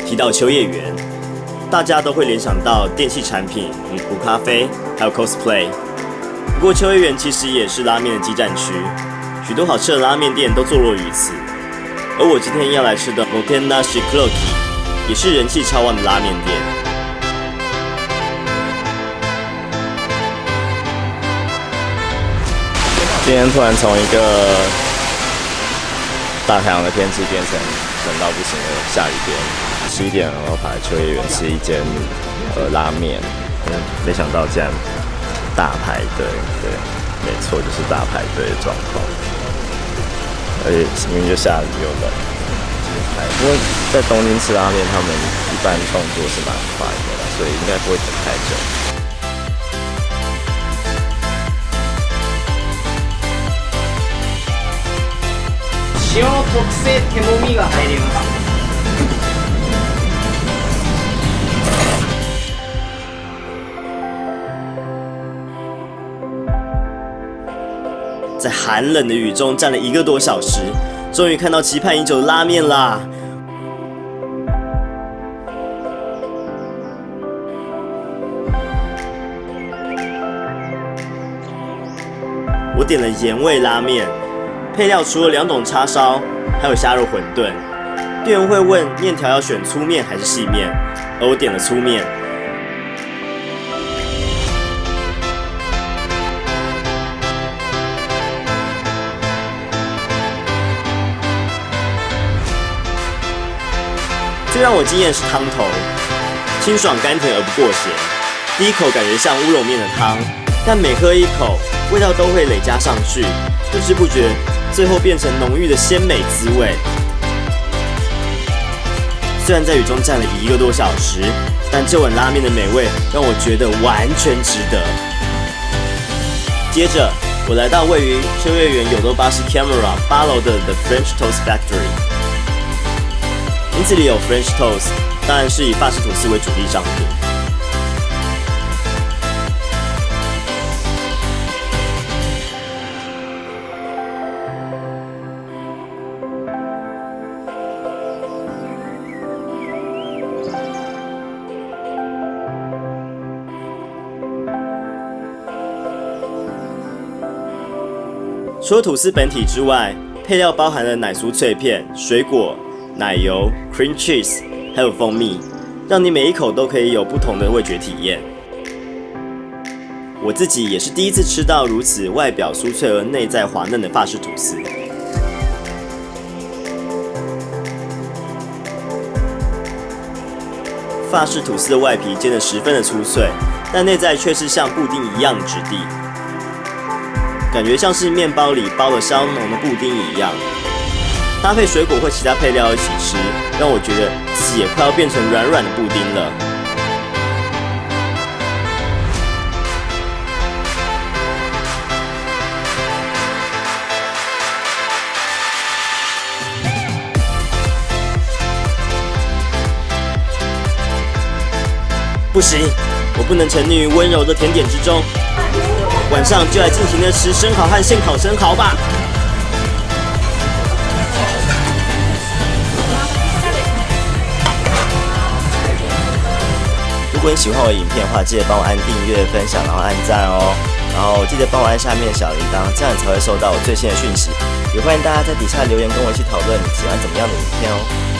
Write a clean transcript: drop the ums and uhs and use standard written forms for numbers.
提到秋叶原，大家都会联想到电器产品、女仆咖啡，还有 cosplay。不过秋叶原其实也是拉面的基站区，许多好吃的拉面店都坐落于此。而我今天要来吃的 Motenashi Kuroki 也是人气超旺的拉面店。今天突然从一个大太阳的天气变成冷到不行的下雨天，11点然后跑来秋叶原吃一间拉面，没想到竟然大排队，对，没错，就是大排队的状况，而且明明就下雨又冷。不过在东京吃拉面，他们一般动作是蛮快的啦，所以应该不会等太久。塩特製手もみが入ります。在寒冷的雨中站了1个多小时，终于看到期盼已久的拉面啦！我点了盐味拉面。配料除了2种叉烧，还有虾肉馄饨。店员会问面条要选粗面还是细面，而我点了粗面。最让我惊艳的是汤头，清爽甘甜而不过咸。第一口感觉像乌龙面的汤，但每喝一口，味道都会累加上去，不知不觉。最后变成浓郁的鲜美滋味。虽然在雨中站了1个多小时，但这碗拉面的美味让我觉得完全值得。接着，我来到位于秋叶原有多巴士 Camera 8楼的 The French Toast Factory。名字里有 French Toast， 当然是以法式吐司为主力商品。除了吐司本体之外，配料包含了奶酥脆片、水果、奶油、cream cheese， 还有蜂蜜，让你每一口都可以有不同的味觉体验。我自己也是第一次吃到如此外表酥脆而内在滑嫩的法式吐司。法式吐司的外皮煎得十分的酥脆，但内在却是像布丁一样的质地。感觉像是面包里包了香浓的布丁一样，搭配水果或其他配料一起吃，让我觉得自己也快要变成软软的布丁了。不行，我不能沉溺于温柔的甜点之中。晚上就来尽情的吃生蚝和现烤生蚝吧！如果你喜欢我的影片的话，记得帮我按订阅、分享，然后按赞哦。然后记得帮我按下面的小铃铛，这样你才会收到我最新的讯息。也欢迎大家在底下留言跟我一起讨论你喜欢怎么样的影片哦。